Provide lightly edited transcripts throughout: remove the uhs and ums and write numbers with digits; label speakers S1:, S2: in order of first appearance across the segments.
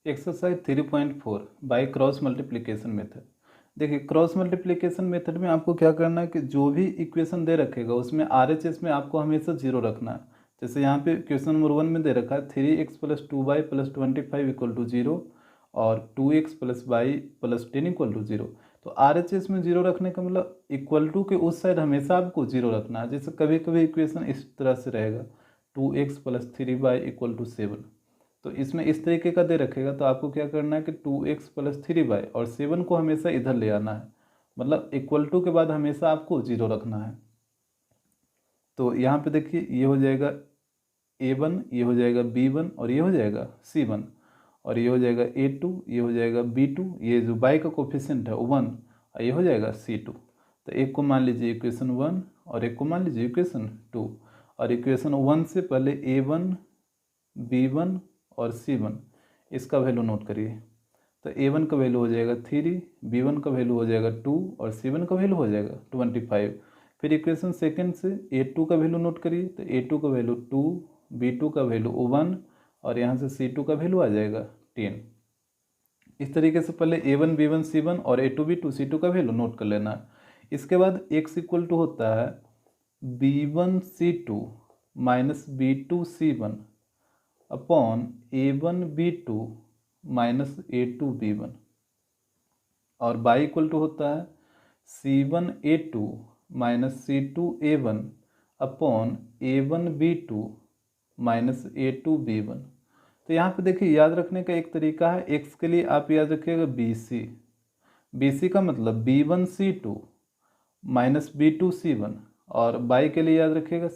S1: Exercise 3.4 by cross multiplication method. देखिए cross multiplication method में आपको क्या करना है कि जो भी इक्वेशन दे रखेगा उसमें RHS में आपको हमेशा जीरो रखना है। जैसे यहाँ पे क्वेश्चन नंबर 1 में दे रखा है 3x + 2y + 25 = 0 और 2x + y + 10 = 0। तो RHS में जीरो रखने का मतलब इक्वल टू के उस साइड हमेशा आपको जीरो रखना है। जैसे कभी कभी इक्वेशन इस तरह से रहेगा 2x + 3y = 7। तो इसमें इस तरीके का दे रखेगा तो आपको क्या करना है कि 2x + 3y और 7 को हमेशा इधर ले आना है। मतलब इक्वल टू के बाद हमेशा आपको जीरो रखना है। तो यहाँ पे देखिए ये हो जाएगा a1, ये हो जाएगा b1 और ये हो जाएगा c1 और ये हो जाएगा a2, ये हो जाएगा b2, ये जो y का कोफिशिएंट है 1 और ये हो जाएगा c2। तो एक को मान लीजिए इक्वेशन 1 और एक को मान लीजिए इक्वेशन 2। और इक्वेशन 1 से पहले a1, b1 और c1 इसका वैल्यू नोट करिए। तो a1 का वैल्यू हो जाएगा 3, b1 का वैल्यू हो जाएगा 2 और c1 का वैल्यू हो जाएगा 25। फिर इक्वेशन सेकंड से a2 का वैल्यू नोट करिए। तो a2 का वैल्यू 2, b2 का वैल्यू 1 और यहाँ से c2 का वैल्यू आ जाएगा 10। इस तरीके से पहले a1, b1, c1 और a2, b2, c2 का वैल्यू नोट कर लेना है। इसके बाद x इक्वल टू होता है b1 c2 minus b2 c1 upon a1 b2 minus a2 b1 और y इक्वल टू होता है c1 a2 minus c2 a1 upon a1 b2 minus a2 b1। तो यहाँ पे देखिए याद रखने का एक तरीका है, x के लिए आप याद रखिएगा bc का मतलब b1 c2 minus b2 c1 और y के लिए याद रखिएगा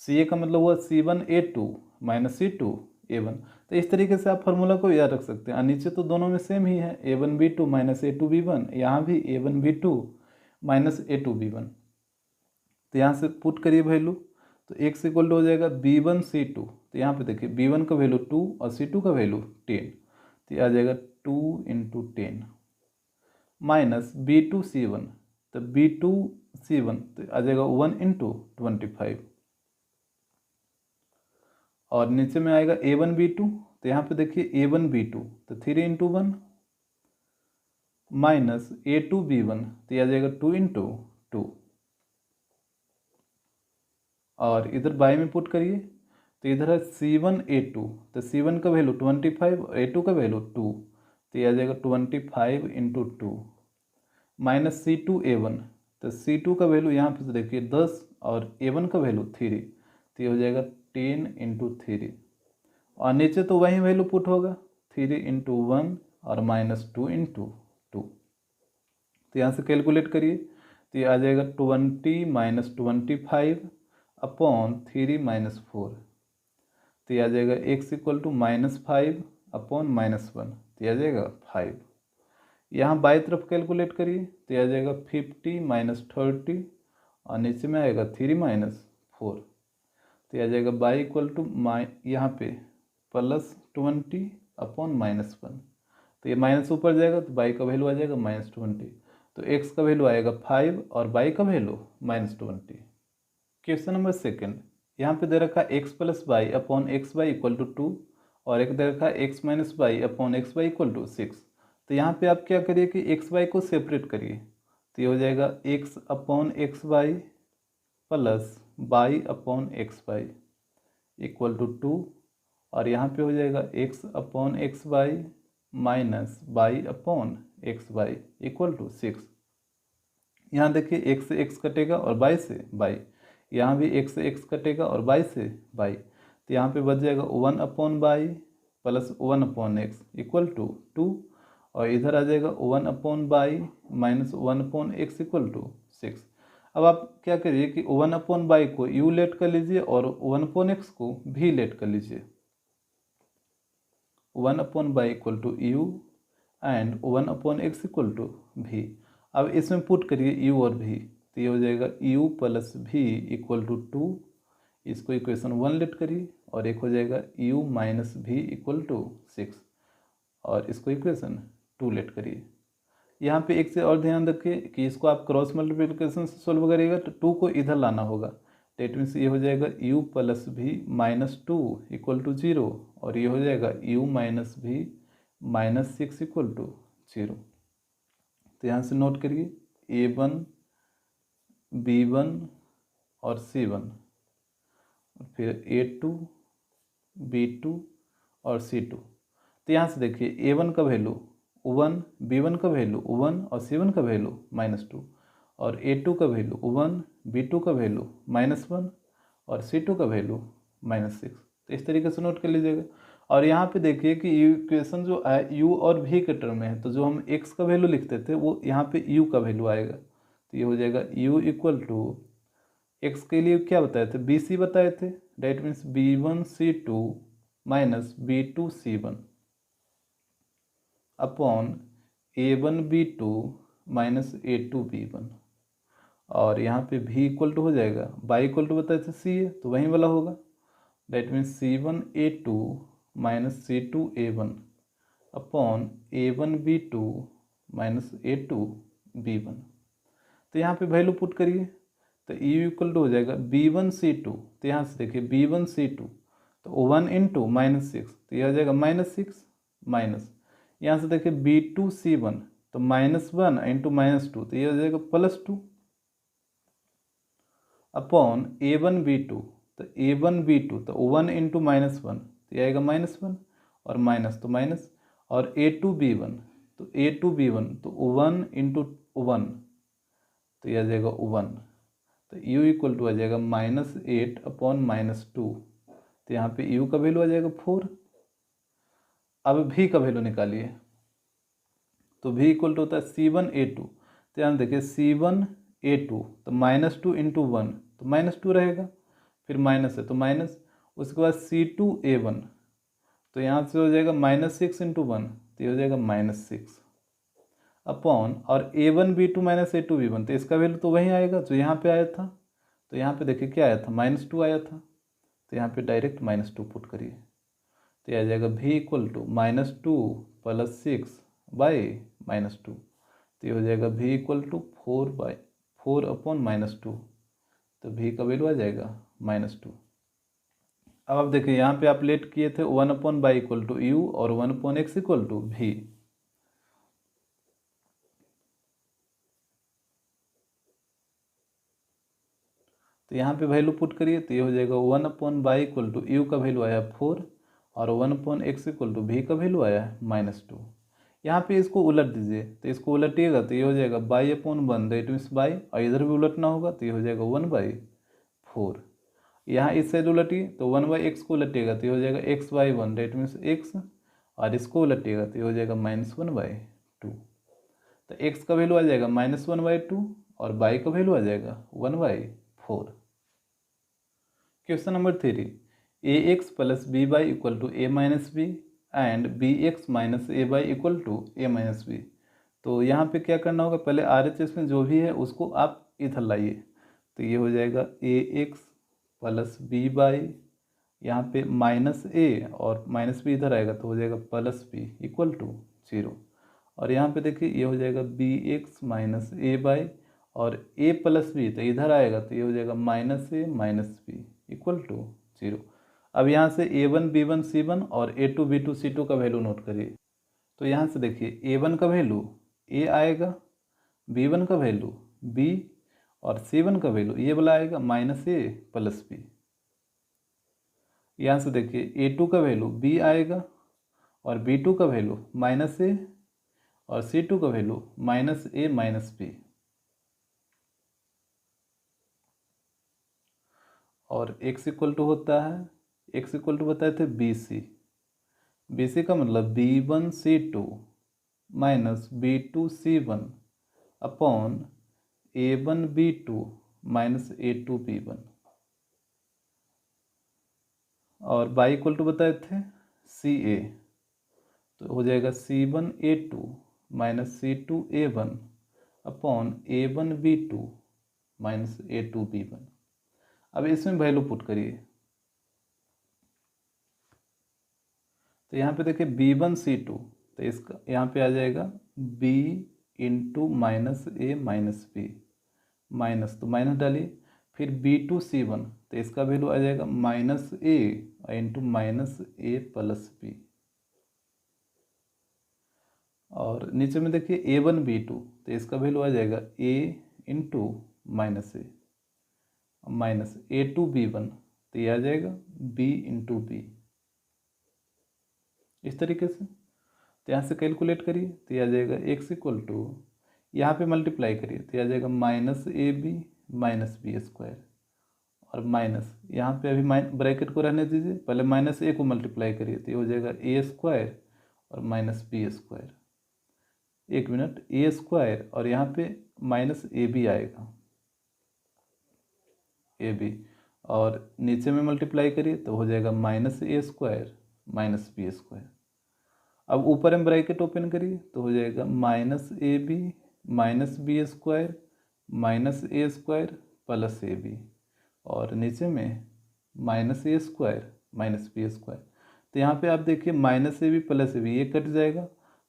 S1: ca का मतलब हुआ c1 a2 minus c2 a1। तो इस तरीके से आप फार्मूला को याद रख सकते हैं। और नीचे तो दोनों में सेम ही है, a1 b2 minus a2 b1, यहाँ भी a1 b2 minus a2 b1। तो यहाँ से पुट करिए वैल्यू। तो x इक्वल टू हो जाएगा b1 c2। तो यहाँ पे देखिए b1 का वैल्यू 2 और c2 का वैल्यू 10। तो ये आ जाएगा 2 × 10 माइनस b2 c1। तो b2 c1 तो आ जाएगा 1 × 25 और नीचे में आएगा a1 b2। तो यहाँ पे देखिए a1 b2 तो 3 × 1 माइनस a2 b1 तो यह आ जाएगा 2 × 2 और इधर बाई में पुट करिए। तो इधर है c1 a2 तो c1 का वैल्यू 25 और a2 का वैल्यू 2 तो यह आ जाएगा 25 × 2 माइनस c2 a1 तो c2 का वैल्यू यहाँ पे देखिए 10 और a1 का वैल्यू 3 तो ये हो जाएगा 10 × 3 और नीचे तो वही वैल्यू पुट होगा 3 × 1 और माइनस 2 × 2। तो यहाँ से कैलकुलेट करिए। तो ये आ जाएगा 20 माइनस 25 अपॉन 3 माइनस 4। तो ये आ जाएगा x इक्वल टू -5 अपॉन -1 तो ये आ जाएगा 5। यहाँ बाई तरफ कैलकुलेट करिए। तो ये आ जाएगा 50 माइनस 30 और नीचे में आएगा 3 माइनस 4। तो ये आ जाएगा बाई इक्वल टू यहाँ पे +20 अपॉन -1। तो ये माइनस ऊपर जाएगा तो बाई का वैल्यू आ जाएगा -20। तो x का वैल्यू आएगा 5 और बाई का वैल्यू -20। क्वेश्चन नंबर सेकंड, यहाँ पे दे रखा है x + y upon xy equal to 2 और एक दे रखा है x - y upon xy equal to 6। तो यहाँ पे आप क्या करिए कि xy को सेपरेट करिए। तो ये हो जाएगा x upon xy plus y upon xy equal to 2 और यहाँ पे हो जाएगा x upon xy minus y upon xy equal to 6। यहाँ देखिए x से x कटेगा और y से y, यहाँ भी x से x कटेगा और y से y। तो यहाँ पे बच जाएगा 1 upon y plus 1 upon x equal to 2 और इधर आ जाएगा 1 upon y minus 1 upon x equal to 6। अब आप क्या करिए कि 1 अपॉन y को u लेट कर लीजिए और 1 अपॉन x को v लेट कर लीजिए। 1 upon y equal to u and 1 upon x equal to v। अब इसमें पुट करिए u और v। तो ये हो जाएगा u plus v equal to 2। इसको इक्वेशन 1 लेट करिए और एक हो जाएगा u minus v equal to 6 और इसको इक्वेशन 2 लेट करिए। यहाँ पे एक से और ध्यान रखिए कि इसको आप क्रॉस मल्टीप्लिकेशन से सोल्व करिएगा तो 2 को इधर लाना होगा, डेट मीन्स ये हो जाएगा u प्लस भी -2 इक्वल टू 0 और ये हो जाएगा u माइनस भी -6 इक्वल टू 0। तो यहाँ से नोट करिए a1 b1 और c1 और फिर a2 b2 और c2। तो यहाँ से देखिए a1 का वैल्यू 1, b1 का वैल्यू 1 और c1 का वैल्यू -2 और a2 का वैल्यू 1, b2 का वैल्यू -1 और c2 का वैल्यू -6। तो इस तरीके से नोट कर लीजिएगा। और यहाँ पे देखिए कि इक्वेशन जो है u और v के टर्म में है, तो जो हम x का वैल्यू लिखते थे वो यहाँ पे u का वैल्यू आएगा। तो ये हो जाएगा u इक्वल टू x के लिए क्या बताए थे, bc बताए थे, that means b1c2 minus b2c1 upon a1b2 minus a2b1 और यहाँ पे v इक्वल टू हो जाएगा y इक्वल टू बताए थे c है तो वहीं वाला होगा, that means c1a2 minus c2a1 upon a1b2 minus a2b1। तो यहाँ पे वैल्यू पुट करिए तो u इक्वल टू हो जाएगा b1c2। तो यहाँ से देखिए b1c2 तो 1 इंटू -6 तो यह हो जाएगा -6 माइनस यहाँ से देखिए b2c1 तो -1 इंटू -2 तो यह हो जाएगा +2 अपॉन a1b2 तो a1b2 तो 1 इंटू -1 तो यह आएगा -1 और माइनस तो माइनस और a2b1 तो 1 इंटू 1 तो यह आ जाएगा 1 तो u इक्वल टू आ जाएगा -8 अपॉन -2 तो यहाँ पे u का वैल्यू आ जाएगा 4। अब v का वैल्यू निकालिए तो v इक्वल टू होता है c1a2। तो यहाँ देखिए c1a2 तो -2 इंटू 1 तो -2 रहेगा, फिर माइनस है तो माइनस, उसके बाद c2a1 तो यहाँ से हो जाएगा -6 इंटू 1 तो ये हो जाएगा -6 अपॉन और a1b2 माइनस a2b1 तो इसका वैल्यू तो वही आएगा जो यहाँ पे आया था। तो यहाँ पे देखिए क्या आया था, -2 आया था, तो यहाँ पे डायरेक्ट -2 पुट करिए तो यह आ जाएगा v equal to -2 plus 6 by -2 तो ये हो जाएगा v इक्वल टू 4 अपॉन -2 तो v का वैल्यू आ जाएगा -2। अब आप देखिए यहाँ पे आप लेट किए थे 1 upon y equal to u और 1 upon x equal to v। तो यहाँ पे वैल्यू पुट करिए तो ये हो जाएगा 1 upon y equal to u का वैल्यू आया 4 और 1 अपॉन एक्स इक्वल टू भी का वैल्यू आया -2। यहाँ पे इसको उलट दीजिए तो इसको उलटिएगा तो ये हो जाएगा by upon 1 that means by और इधर भी उलटना होगा तो ये हो जाएगा 1/4। यहाँ इस साइड उलटिए तो 1/x को उलटिएगा तो ये हो जाएगा x/1 दैट मीन्स x और इसको उलटिएगा तो ये हो जाएगा -1/2। तो x का वैल्यू आ जाएगा -1/2 और y का वैल्यू आ जाएगा 1/4। Question number 3 ax plus b y equal to a minus b and bx minus a y equal to a minus B. तो यहाँ पे क्या करना होगा, पहले RHS में जो भी है उसको आप इधर लाइए तो ये हो जाएगा ax प्लस बी वाई, यहाँ पे -a और -b इधर आएगा तो हो जाएगा +b इक्वल टू 0 और यहाँ पे देखिए ये हो जाएगा bx माइनस ए वाई और a प्लस बी तो इधर आएगा तो ये हो जाएगा -a minus b equal to 0। अब यहाँ से a1 b1 c1 और a2 b2 c2 का वैल्यू नोट करिए। तो यहाँ से देखिए a1 का वैल्यू a आएगा, b1 का वैल्यू b और c1 का वैल्यू ये वाला आएगा -a प्लस b। यहाँ से देखिए a2 का वैल्यू b आएगा और b2 का वैल्यू -a और c2 का वैल्यू -a माइनस b और x इक्वल टू होता है, x इक्वल टू बताए थे बी सी का मतलब b1c2 minus b2c1 upon a1b2 minus a2b1 और y इक्वल टू बताए थे ca तो हो जाएगा c1a2 minus c2a1 upon a1b2 minus a2b1। अब इसमें वैल्यू पुट करिए तो यहाँ पे देखिए b1c2 तो इसका यहाँ पे आ जाएगा b into -a minus b minus तो माइनस डालिए, फिर B2C1, तो इसका वैल्यू आ जाएगा -a into -a plus b. और नीचे में देखिए A1B2, तो इसका वैल्यू आ जाएगा a into -a minus A2B1, तो ये आ जाएगा b इंटू बी। इस तरीके से तो यहाँ से कैलकुलेट करिए, तो ये आ जाएगा x इक्वल टू, यहाँ पे मल्टीप्लाई करिए तो ये आ जाएगा -ab माइनस बी स्क्वायर, और माइनस यहाँ पे अभी ब्रैकेट को रहने दीजिए, पहले -a को मल्टीप्लाई करिए तो ये हो जाएगा a स्क्वायर और माइनस बी स्क्वायर। एक मिनट, a स्क्वायर और यहाँ पे -ab आएगा, ab, और नीचे में मल्टीप्लाई करिए तो हो जाएगा -a square minus B square. अब ऊपर में ब्रैकेट ओपन करिए तो हो जाएगा -ab minus B square minus a square plus ab, और नीचे में -a square minus B square. तो यहाँ पे आप देखिए -ab प्लस ab ये कट जाएगा,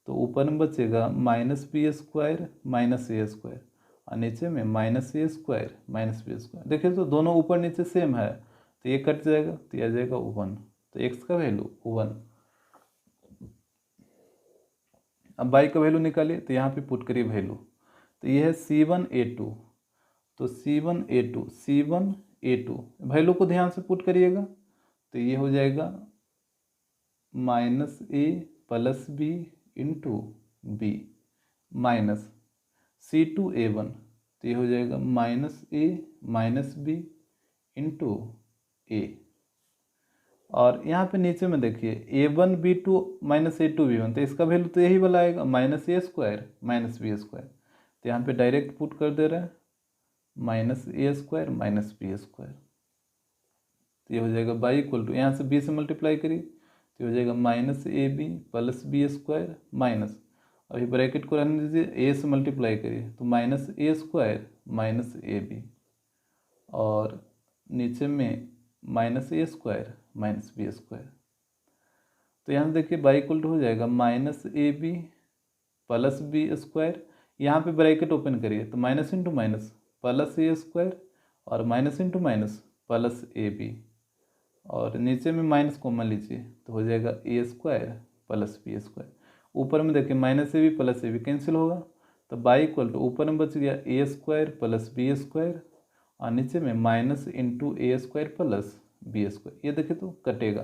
S1: तो ऊपर में बचेगा -b square minus a square, और नीचे में -a square minus B square. देखिए तो दोनों ऊपर नीचे सेम है, तो ये कट जाएगा तो ये आ जाएगा 1, तो x का वैल्यू 1। अब y का वैल्यू निकालिए, तो यहाँ पे पुट करिए वैल्यू, तो ये है C1A2, तो C1A2 वैल्यू को ध्यान से पुट करिएगा, तो ये हो जाएगा -a plus b into B minus C2A1, तो ये हो जाएगा -a minus B into a. और यहाँ पे नीचे में देखिए A1B2 माइनस A2B1, तो इसका वैल्यू तो यही वाला आएगा -a square minus B square, तो यहाँ पे डायरेक्ट पुट कर दे रहे हैं -a square minus B square, तो ये हो जाएगा y इक्वल टू, यहाँ से b से मल्टीप्लाई करिए तो हो जाएगा -ab plus B square minus, अभी ब्रैकेट को रहने दीजिए, a से मल्टीप्लाई करिए तो -a स्क्वायर माइनस ab, और नीचे में -a square minus B square. तो यहाँ देखिए y इक्वल टू हो जाएगा -ab प्लस बी स्क्वायर, यहाँ पे ब्रैकेट ओपन करिए तो minus into minus plus a square और minus into minus plus ab, और नीचे में माइनस कॉमन लीजिए तो हो जाएगा a square plus B square. ऊपर में देखिए -ab प्लस ab कैंसिल होगा, तो y इक्वल टू ऊपर में बच गया a square plus B square, और नीचे में minus into a square plus B square, ये देखिए तो कटेगा,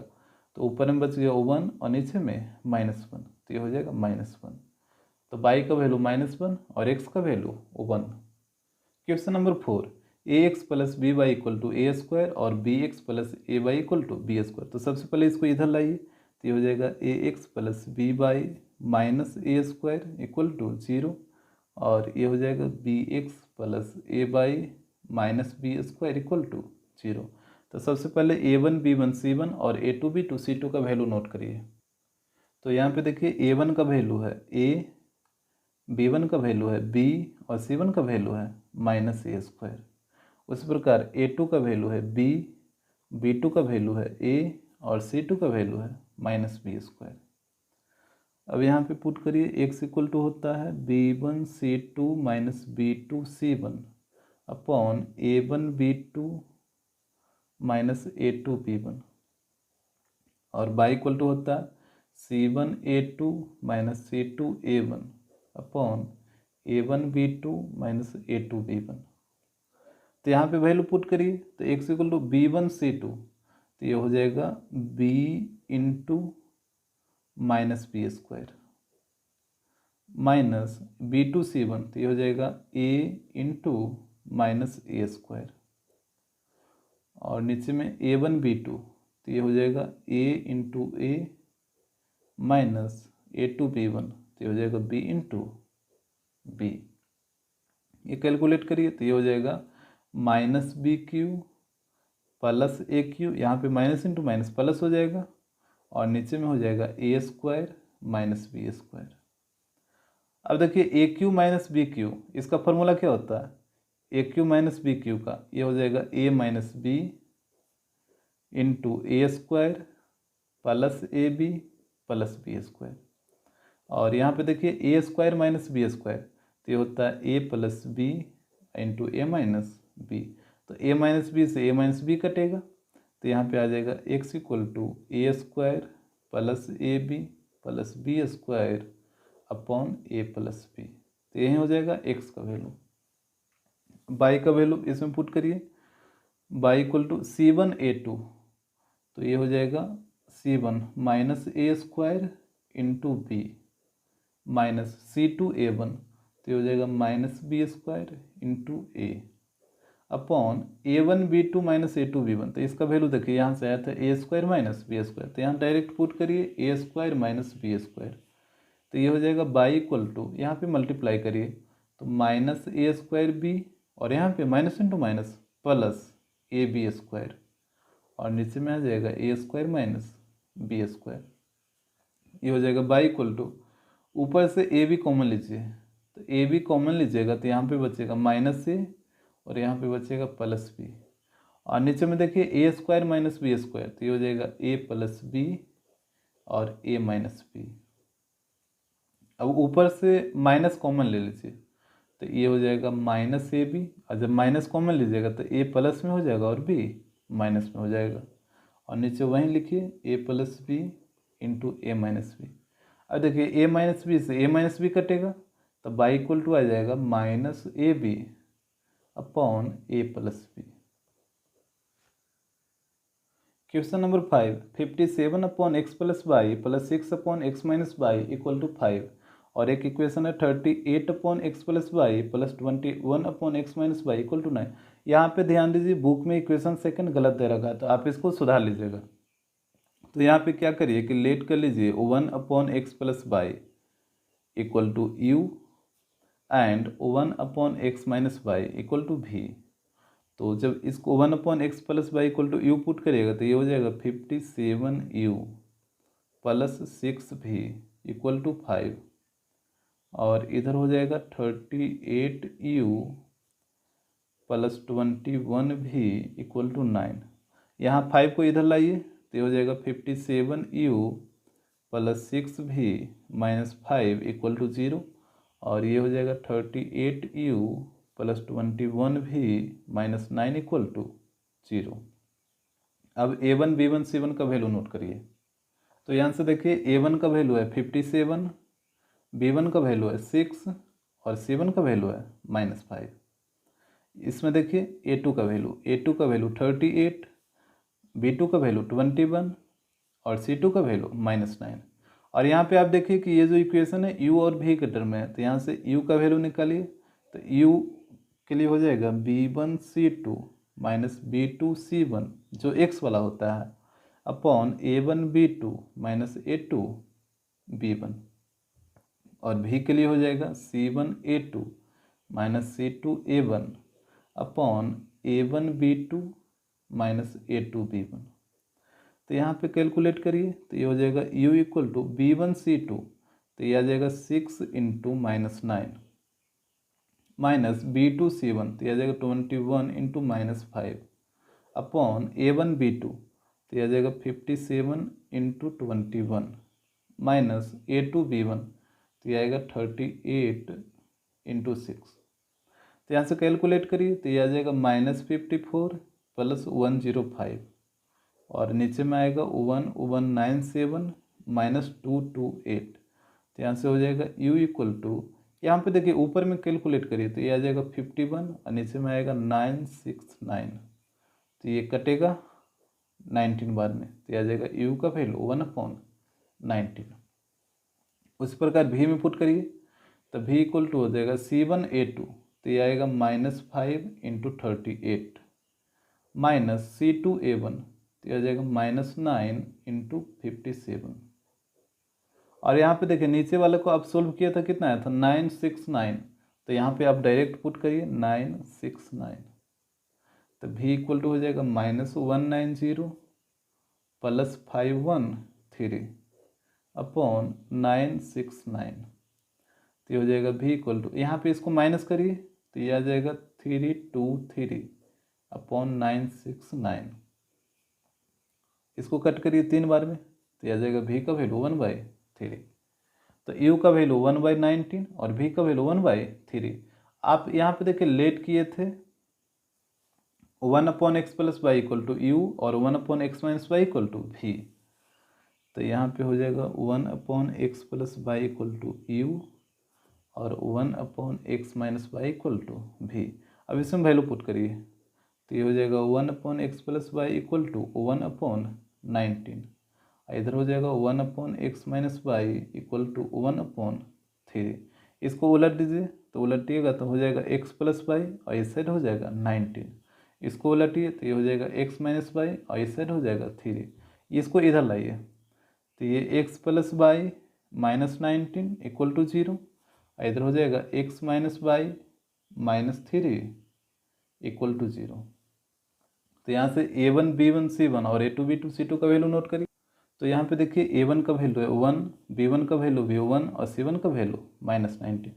S1: तो ऊपर में बच गया 1 और नीचे में -1, तो ये हो जाएगा -1। तो y का वैल्यू -1 और x का value 1। Question number 4, ax plus b y equal to a square और bx plus a y equal to b square. तो सबसे पहले इसको इधर लाइए, तो ये हो जाएगा ax plus b y minus A square equal to 0, और ये हो जाएगा bx plus a y minus B square equal to 0। तो सबसे पहले A1B1 C1 और A2B2 C2 का वैल्यू नोट करिए। तो यहाँ पे देखिए A1 का वैल्यू है a, B1 का वैल्यू है b, और C1 का वैल्यू है -a स्क्वायर। उसी प्रकार A2 का वैल्यू है b, B2 का वैल्यू है a, और C2 का वैल्यू है -b स्क्वायर। अब यहाँ पे पुट करिए, x इक्वल टू होता है B1C2 minus B2C1 upon A1B2 minus A2B1, और y इक्वल टू होता है C1A2 minus C2A1 upon A1B2 minus A2B1। तो यहाँ पे वैल्यू पुट करिए, तो x इक्वल टू B1C2, तो ये हो जाएगा b into minus B square minus B2C1, तो ये हो जाएगा a into minus A square, और नीचे में A1B2, तो ये हो जाएगा a into A minus A2B1, तो ये हो जाएगा b इंटू बी। ये कैलकुलेट करिए तो ये हो जाएगा -bq प्लस AQ, यहाँ पे माइनस इंटू माइनस प्लस हो जाएगा, और नीचे में हो जाएगा a square minus B square. अब देखिए AQ माइनस BQ, इसका फॉर्मूला क्या होता है, AQ माइनस BQ का, ये हो जाएगा a minus B into A square plus A B plus B square, और यहाँ पे देखिए A square minus B square, तो ये होता है a plus B into A minus B, तो a माइनस बी से a माइनस बी कटेगा, तो यहाँ पे आ जाएगा x equal to A square plus A B plus B square upon A plus B. तो यही हो जाएगा x का वैल्यू। y का वैल्यू इसमें पुट करिए, y इक्वल टू C1A2, तो ये हो जाएगा C1 माइनस ए square into B minus C2A1, तो ये हो जाएगा minus B square into A upon A1B2 minus A2B1। तो इसका वैल्यू देखिए यहाँ से आया था A square minus B square, तो यहाँ डायरेक्ट पुट करिए A square minus B square, तो ये हो जाएगा बाई इक्वल टू, यहाँ पे मल्टीप्लाई करिए तो माइनस ए स्क्वायर बी और यहाँ पे minus into minus plus A B square और नीचे में आ जाएगा A square minus B square. ये हो जाएगा बाई इक्वल टू, ऊपर से ए बी कॉमन लीजिए, तो ए बी कॉमन लीजिएगा तो यहाँ पे बचेगा माइनस ए और यहाँ पे बचेगा प्लस बी और नीचे में देखिए A square minus B square, तो ये हो जाएगा ए प्लस बी और ए माइनस बी। अब ऊपर से माइनस कॉमन ले लीजिए, तो ये हो जाएगा माइनस ए बी और जब माइनस कॉमन लीजिएगा तो ए प्लस में हो जाएगा और बी माइनस में हो जाएगा और नीचे वहीं लिखिए ए plus B into A minus B. अब देखिए ए माइनस बी से ए माइनस बी कटेगा तो बाई इक्वल टू आ जाएगा minus A B upon A plus B. Question number 5, 57 upon X plus Y plus 6 upon X minus Y equal to 5 और एक equation है 38 upon X plus Y plus 21 upon X minus Y equal to 9। यहाँ पे ध्यान दीजिए book में equation second गलत दे रखा है, तो आप इसको सुधार लीजिएगा। तो यहाँ पे क्या करिए कि लेट कर लीजिए 1 upon X plus Y equal to U and 1 upon X minus Y equal to V. तो जब इसको 1 upon X plus Y equal to U put करिएगा तो ये हो जाएगा 57u plus 6v equal to 5 और इधर हो जाएगा 38u plus 21v equal to 9। यहाँ 5 को इधर लाइए तो ये हो जाएगा 57u plus 6v minus 5 equal to 0 और ये हो जाएगा 38u plus 21v minus 9 equal to 0। अब a1 b1 c1 का वैल्यू नोट करिए। तो यहाँ से देखिए a1 का वैल्यू है 57, b1 का वैल्यू है 6 और c1 का वैल्यू है -5। इसमें देखिए a2 का वैल्यू 38, b2 का वैल्यू 21 और c2 का वैल्यू -9। और यहाँ पे आप देखिए कि ये जो इक्वेशन है u और v के टर्म में है, तो यहाँ से u का वैल्यू निकालिए तो u के लिए हो जाएगा b1c2 माइनस b2c1 जो x वाला होता है अपॉन a1b2 माइनस a2b1 और v के लिए हो जाएगा c1a2 minus c2a1 upon a1b2 minus a2b1। तो यहाँ पे कैलकुलेट करिए तो ये हो जाएगा u इक्वल टू b1c2, तो ये आ जाएगा 6 इंटू -9 माइनस b2c1, तो ये आ जाएगा 21 इंटू -5 अपॉन a1b2, तो ये आ जाएगा 57 इंटू 21 माइनस a2b1, तो ये आएगा 38 इंटू 6। तो यहाँ से कैलकुलेट करिए तो ये आ जाएगा -54 प्लस 105 और नीचे में आएगा 1197 माइनस 228। तो यहाँ से हो जाएगा u इक्वल टू, यहाँ पे देखिए ऊपर में कैलकुलेट करिए तो ये आ जाएगा 51 और नीचे में आएगा 969, तो ये कटेगा 19 बार में, तो ये आ जाएगा u का वैल्यू 1/19। उसी प्रकार v में पुट करिए तो v इक्वल टू हो जाएगा c1a2, तो ये आएगा -5 इंटू 38 माइनस c2a1, तो आ जाएगा -9 इंटू 57। और यहाँ पे देखिए नीचे वाले को आप सोल्व किया था कितना आया था 969, तो यहाँ पे आप डायरेक्ट पुट करिए 969, तो v इक्वल टू हो जाएगा -190 प्लस 513 अपॉन 969, तो ये हो जाएगा v इक्वल टू, यहाँ पे इसको माइनस करिए तो ये आ जाएगा 323 अपॉन 969। इसको कट करिए 3 बार में तो ये आ जाएगा v का वैल्यू 1/3। तो u का वैल्यू 1/19 और v का वैल्यू 1/3। आप यहाँ पे देखिए लेट किए थे 1/x plus Y equal to U और 1/x minus Y equal to V. तो यहाँ पे हो जाएगा 1/x plus Y equal to U और 1/x minus Y equal to भी। अब इसमें वैल्यू पुट करिए तो ये हो जाएगा 1/x plus Y equal to 1/19। इधर हो जाएगा 1/x minus Y equal to 1/3। इसको उलट दीजिए तो उलटिएगा तो हो जाएगा x प्लस वाई और इस साइड हो जाएगा 19। इसको उलटिए तो ये हो जाएगा x माइनस वाई और इस साइड हो जाएगा 3। इसको इधर लाइए तो ये x plus Y minus 19 equal to 0। इधर हो जाएगा x minus Y minus 3 equal to 0। तो यहाँ से a1 b1 c1 और a2 b2 c2 का वैल्यू नोट करिए। तो यहाँ पे देखिए a1 का वैल्यू है 1, b1 का वैल्यू भी 1 और c1 का वैल्यू -19,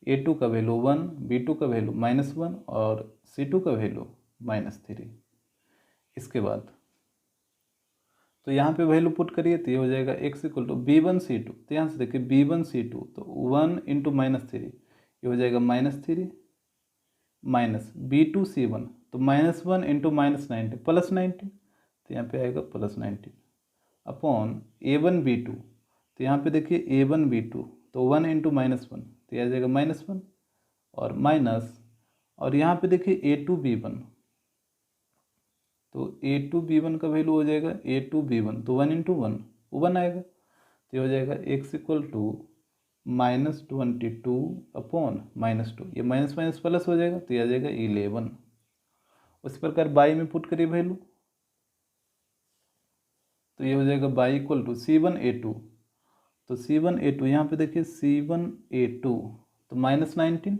S1: a2 का वैल्यू 1, b2 का वैल्यू -1 और c2 का वैल्यू -3। इसके बाद तो यहाँ पे वैल्यू पुट करिए तो ये हो जाएगा x equal to b1 c2। तो यहाँ से देखिए b1 c2 तो 1 इंटू -3 ये हो जाएगा -3 माइनस b2 c1 तो -1 इंटू -19 प्लस 19। तो यहाँ पे आएगा प्लस 19 अपॉन a1 b2। तो यहाँ पे देखिए a1 b2 तो 1 इंटू -1 तो यह आ जाएगा -1 और माइनस और यहाँ पे देखिए a2 b1 तो a2 b1 का वैल्यू हो जाएगा a2 b1 तो 1 इंटू 1 1 आएगा। तो ये हो जाएगा x इक्वल टू -22 अपॉन -2 ये माइनस माइनस प्लस हो जाएगा तो ये आ जाएगा 11। उसी प्रकार बाई में पुट करिए वैल्यू तो ये हो जाएगा बाई इक्वल टू c1a2 तो c1a2 यहाँ पे देखिए c1a2 तो -19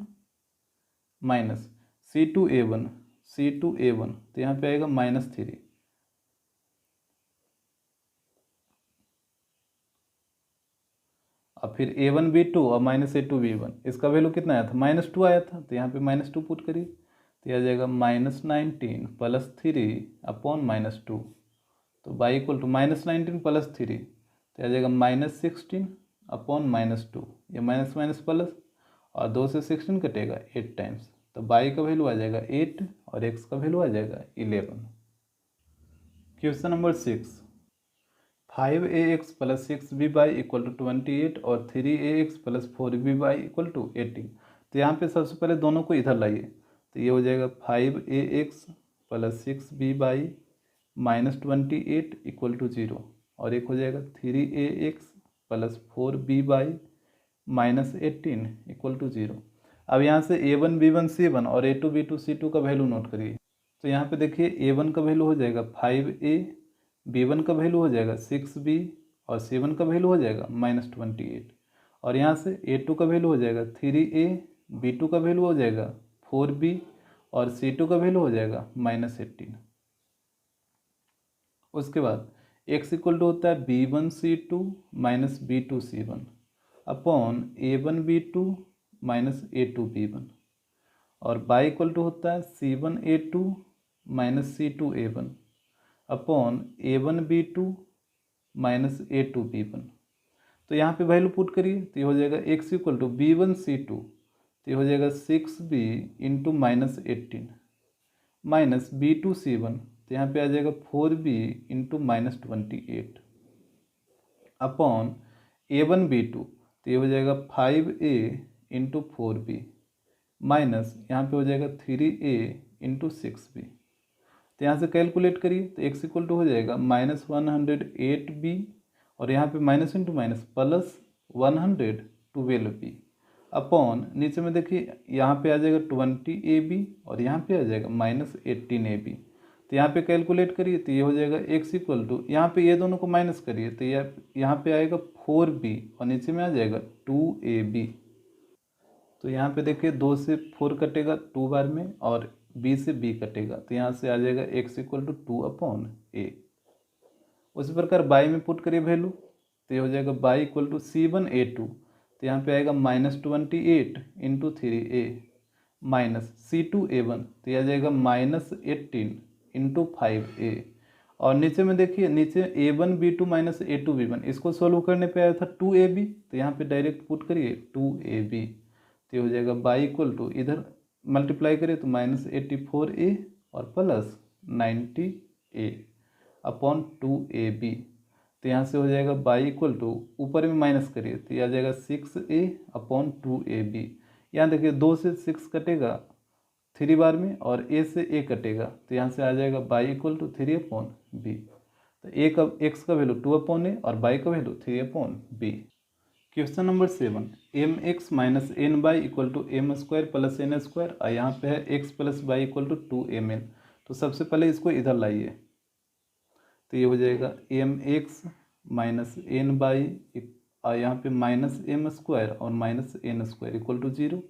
S1: माइनस c2a1 तो यहाँ पे आएगा -3 अब फिर a1 b2 और -a2 b1 इसका वैल्यू कितना आया था -2 आया था तो यहाँ पे -2 पुट करिए तो यह आ जाएगा -19 प्लस 3 अपॉन -2 तो बाई इक्वल टू -19 प्लस 3 तो आ जाएगा -16 अपॉन -2 ये माइनस माइनस प्लस और 2 से 16 कटेगा 8 टाइम्स तो बाई का वैल्यू आ जाएगा 8 और x का वैल्यू आ जाएगा 11। Question number 6 5ax plus 6b equal to 28 और 3ax plus 4b equal to 18। तो यहाँ पे सबसे पहले दोनों को इधर लाइए तो ये हो जाएगा 5ax plus 6b -28 equal to 0 और एक हो जाएगा 3ax plus 4b -18 equal to 0। अब यहाँ से a1 b1 c1 और a2 b2 c2 का वैल्यू नोट करिए तो यहाँ पे देखिए a1 का वैल्यू हो जाएगा 5a, b1 का वैल्यू हो जाएगा 6b और c1 का वैल्यू हो जाएगा -28 और यहाँ से a2 का वैल्यू हो जाएगा 3a, b2 का वैल्यू हो जाएगा 4b और c2 का वैल्यू हो जाएगा -18। उसके बाद x इक्वल टू होता है b1 c2 minus b2 c1 upon a1 b2 minus a2 b1 और बाई इक्वल टू होता है c1 a2 minus c2 a1 upon a1 b2 minus a2 b1। तो यहाँ पे वैल्यू पुट करिए तो ये हो जाएगा x equal to b1 c2 तो ये हो जाएगा 6b into -18 minus b2 c1 तो यहाँ पे आ जाएगा 4b into -28 upon a1 b2 तो ये हो जाएगा 5a इंटू 4b माइनस यहाँ पे हो जाएगा 3a इंटू 6b। तो यहाँ से कैलकुलेट करिए तो x इक्वल टू हो जाएगा -108b और यहाँ पे minus into minus plus 112b upon नीचे में देखिए यहाँ पे आ जाएगा 20ab और यहाँ पे आ जाएगा -18ab। तो यहाँ पे कैलकुलेट करिए तो ये हो जाएगा x इक्वल टू यहाँ पे ये दोनों को माइनस करिए तो यहाँ पे आएगा 4b और नीचे में आ जाएगा 2ab। तो यहाँ पे देखिए 2 से 4 कटेगा 2 बार में और b से b कटेगा तो यहाँ से आ जाएगा x इक्वल टू 2/a। उसी प्रकार बाई में पुट करिए वैल्यू तो ये हो जाएगा बाई इक्वल टू c1a2 तो यहाँ पे आएगा -28 इंटू 3a माइनस c2a1 तो यह आ जाएगा -18 इंटू 5a और नीचे में देखिए नीचे a1 b2 minus a2 b1 इसको सोल्व करने पे आया था 2ab तो यहाँ पे डायरेक्ट पुट करिए 2ab तो ये हो जाएगा बाई इक्वल टू इधर मल्टीप्लाई करिए तो -84a और प्लस 90A अपॉन 2AB। तो यहाँ से हो जाएगा बाई इक्वल टू, ऊपर में माइनस करिए तो ये आ जाएगा 6A अपॉन 2AB। यहाँ देखिए 2 से 6 कटेगा 3 बार में और A से A कटेगा, तो यहाँ से आ जाएगा Y equal to 3 upon B। तो A का x का वैल्यू 2 अपॉन A और बाई का value 3 upon B। Question number 7, mx minus N Y equal to M square plus N square, और यहाँ पे है x plus Y equal to 2mn। तो सबसे पहले इसको इधर लाइए, तो ये हो जाएगा mx माइनस एन बाई, और यहाँ पे माइनस एम स्क्वायर और minus N square equal to 0,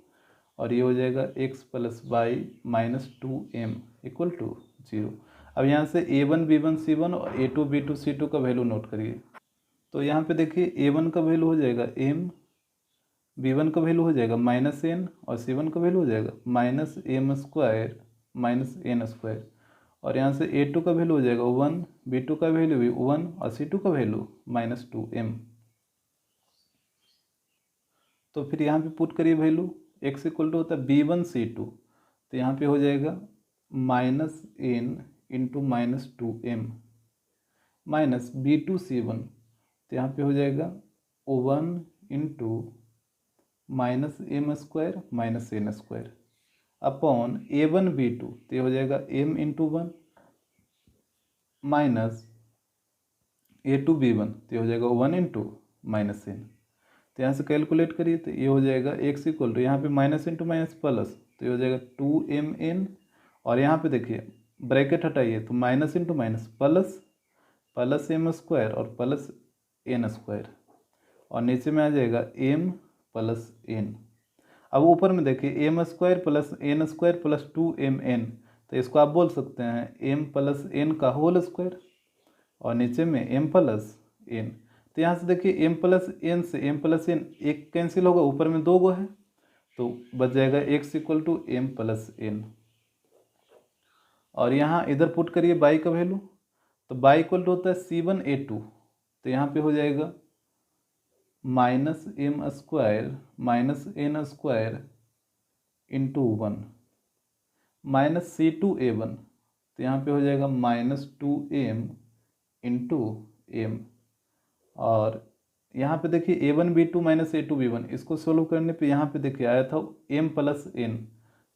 S1: और ये हो जाएगा x plus Y minus 2m equal to 0। अब यहाँ से a1 b1 c1 और a2 b2 c2 का वैल्यू नोट करिए। तो यहाँ पे देखिए a1 का वैल्यू हो जाएगा m, b1 का वैल्यू हो जाएगा माइनस n और c1 का वैल्यू हो जाएगा minus M square minus N square, और यहाँ से a2 का वैल्यू हो जाएगा 1, b2 का वैल्यू भी 1 और c2 का वैल्यू माइनस 2m। तो फिर यहाँ पे पुट करिए वैल्यू, x इक्वल टू होता है b1 c2, तो यहाँ पे हो जाएगा minus n into minus 2m minus b2 c1, तो यहाँ पे हो जाएगा 1 into minus M square minus N square upon a1 b2, तो ये हो जाएगा m into 1 minus a2 b1, तो ये हो जाएगा 1 इंटू माइनस एन। तो यहाँ से कैलकुलेट करिए तो ये हो जाएगा x इक्वल टू, यहाँ पे माइनस इंटू माइनस प्लस, तो ये हो जाएगा 2mn, और यहाँ पे देखिए ब्रैकेट हटाइए तो minus into minus plus, plus M square और प्लस एन स्क्वायर, और नीचे में आ जाएगा m प्लस एन। अब ऊपर में देखिए M square plus N square plus 2mn, तो इसको आप बोल सकते हैं m प्लस एन का होल स्क्वायर, और नीचे में m प्लस एन। तो यहाँ से देखिए m प्लस एन से m प्लस एन एक कैंसिल होगा, ऊपर में 2 गो है, तो बच जाएगा x equal to m plus N. और यहाँ इधर पुट करिए बाई का वैल्यू, तो बाई इक्वल टू होता है c1a2, तो यहाँ पे हो जाएगा minus M square minus N square into 1 minus c2a1, तो यहाँ पे हो जाएगा माइनस 2m इंटू एम। और यहाँ पे देखिए a1 b2 minus a2 b1, इसको सोल्व करने पे यहाँ पे देखिए आया था m प्लस एन,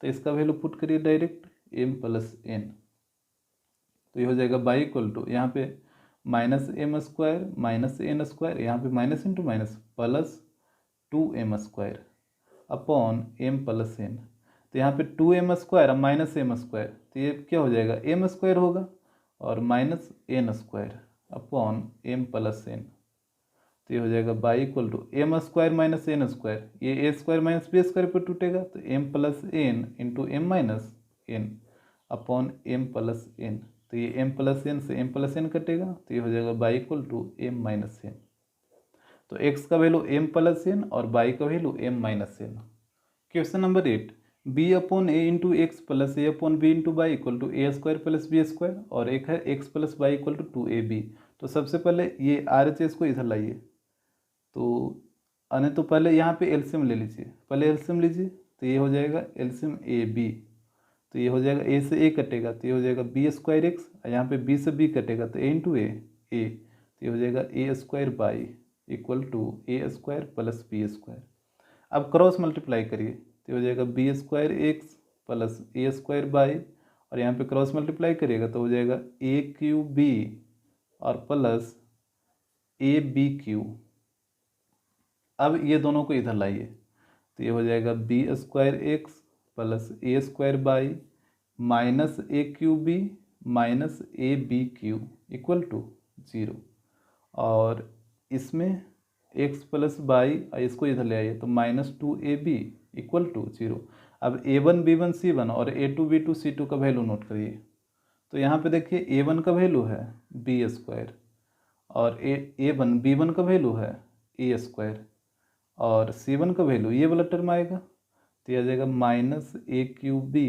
S1: तो इसका वैल्यू पुट करिए डायरेक्ट m प्लस एन, तो ये हो जाएगा बाई इक्वल टू, यहाँ पे minus M square minus N square, यहाँ पे minus into minus plus 2m square upon m plus N. तो यहाँ पे 2m square minus M square, तो ये क्या हो जाएगा m स्क्वायर होगा, और minus N square upon m plus N, तो ये हो जाएगा Y equal to M square minus N square, ये A square minus B square पर टूटेगा, तो m plus N into M minus N upon m plus N, तो ये m प्लस एन से m प्लस एन कटेगा, तो ये हो जाएगा Y equal to m minus N. तो x का वैल्यू m प्लस एन और बाई का value m minus N. Question number 8, b upon A into X plus A upon B into Y equal to A square plus B square, और एक है x plus Y equal to 2ab। तो सबसे पहले ये RHS को इधर लाइए, तो अने तो पहले यहाँ पे एलसीएम ले लीजिए, पहले एलसीएम लीजिए, तो ये हो जाएगा एलसीएम ab, तो ये हो जाएगा a से a कटेगा, तो ये हो जाएगा b स्क्वायर एक्स, यहाँ पे b से b कटेगा तो a इंटू ए, तो ये हो जाएगा a square Y equal to A square plus B square. अब क्रॉस मल्टीप्लाई करिए, तो हो जाएगा B square X plus A square Y, और यहाँ पे क्रॉस मल्टीप्लाई करिएगा तो हो जाएगा ए क्यू बी और प्लस ए बी क्यू। अब ये दोनों को इधर लाइए, तो ये हो जाएगा B square X plus A square Y minus A Q B minus A B Q equal to 0, और इसमें x प्लस बाई इसको इधर ले आइए तो माइनस 2ab इक्वल टू 0। अब a1 b1 c1 और a2 b2 c2 का वैल्यू नोट करिए, तो यहाँ पे देखिए a1 का वैल्यू है b स्क्वायर, और a1 b1 का वैल्यू है a स्क्वायर, और c1 का वैल्यू ये वाला टर्म आएगा, तो यह आ जाएगा minus A Q B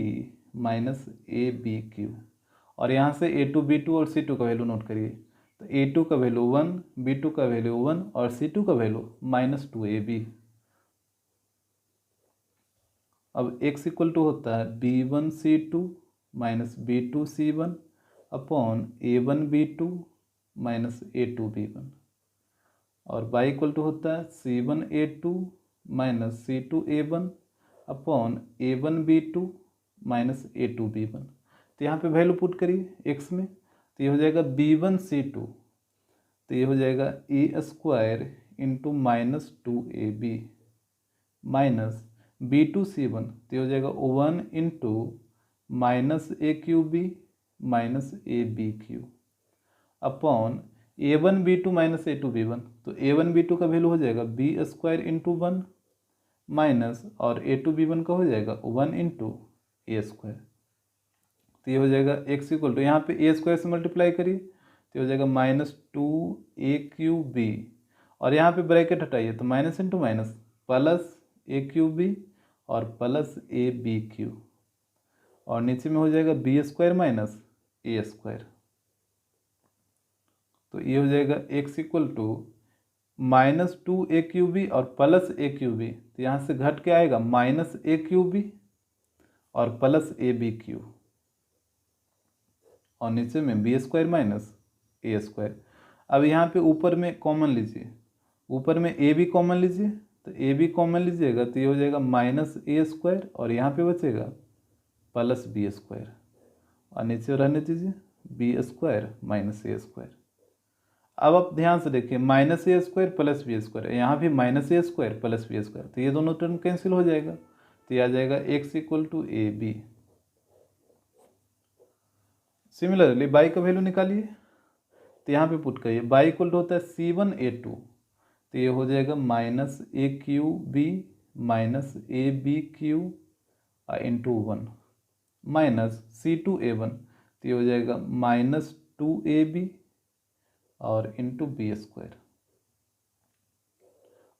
S1: minus A B Q, और यहाँ से a2 b2 और c2 का वैल्यू नोट करिए, तो a2 का वैल्यू 1, b2 का वैल्यू 1 और c2 का वैल्यू माइनस 2ab। अब x इक्वल टू होता है b1 c2 minus B2C1 upon A1B2 minus A2B1, और y इक्वल टू होता है C1A2 minus C2A1 upon A1B2 minus A2B1। तो यहाँ पे वैल्यू पुट करिए x में, तो ये हो जाएगा B1C2, तो ये हो जाएगा A² into minus 2AB minus B2C1, तो ये हो जाएगा 1 into minus AQB minus ABQ upon A1B2 minus A2B1, तो A1B2 का वैल्यू हो जाएगा B² इंटू 1 माइनस, और A2B1 का हो जाएगा 1 इंटू A²। तो ये हो जाएगा x इक्वल टू, यहाँ पे A² से मल्टीप्लाई करिए तो हो जाएगा माइनस 2AQB, और यहाँ पे ब्रैकेट हटाइए तो minus into minus plus AQB और प्लस ABQ, और नीचे में हो जाएगा B² माइनस A²। तो ये हो जाएगा x equal to minus 2AQB और प्लस AQB, तो यहाँ से घट के आएगा माइनस AQB और प्लस ABQ, और नीचे में B² माइनस A²। अब यहाँ पे ऊपर में कॉमन लीजिए, ऊपर में AB कॉमन लीजिए, तो AB कॉमन लीजिएगा तो ये हो जाएगा माइनस A² और यहाँ पे बचेगा प्लस B², और नीचे रहने दीजिए B² माइनस A²। अब आप ध्यान से देखिए माइनस A² प्लस B², यहाँ भी माइनस A² प्लस B², तो ये दोनों टर्म कैंसिल हो जाएगा, तो ये आ जाएगा x equal to AB। Similarly y का वैल्यू निकालिए, तो यहाँ पे पुट करिए y इक्वल टू होता है C1A2, तो ये हो जाएगा minus AQB minus ABQ into 1 minus C2A1, तो ये हो जाएगा माइनस 2AB और इंटू B²,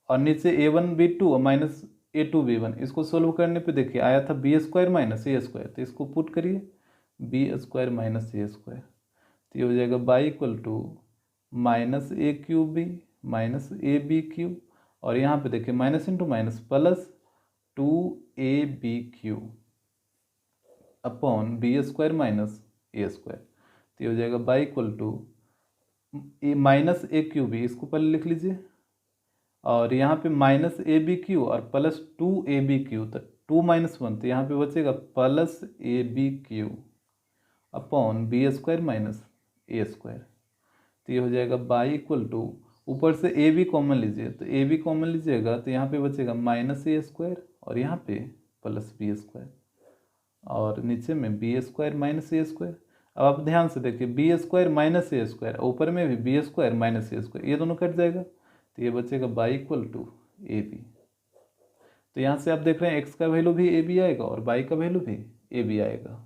S1: और नीचे A1B2 और माइनस A2B1, इसको सोल्व करने पे देखिए आया था B² माइनस A², तो इसको पुट करिए B² माइनस A², तो ये हो जाएगा y equal to minus AQB minus ABQ, और यहाँ पे देखिए minus into minus plus 2ABQ upon B² minus A², तो ये हो जाएगा y equal to minus AQB, इसको पहले लिख लीजिए, और यहाँ पे माइनस ABQ और प्लस 2ABQ, तो 2 माइनस 1, तो यहाँ पे बचेगा plus ABQ upon B² minus A², तो ये हो जाएगा y इक्वल टू, ऊपर से AB कॉमन लीजिए, तो AB कॉमन लीजिएगा तो यहाँ पे बचेगा माइनस A² और यहाँ पे प्लस B², और नीचे में B² माइनस A²। अब आप ध्यान से देखिए B² माइनस A², ऊपर में भी B² माइनस A², ये दोनों कट जाएगा, तो ये बचेगा y इक्वल टू AB। तो यहाँ से आप देख रहे हैं x का वैल्यू भी AB आएगा और y का वैल्यू भी AB आएगा।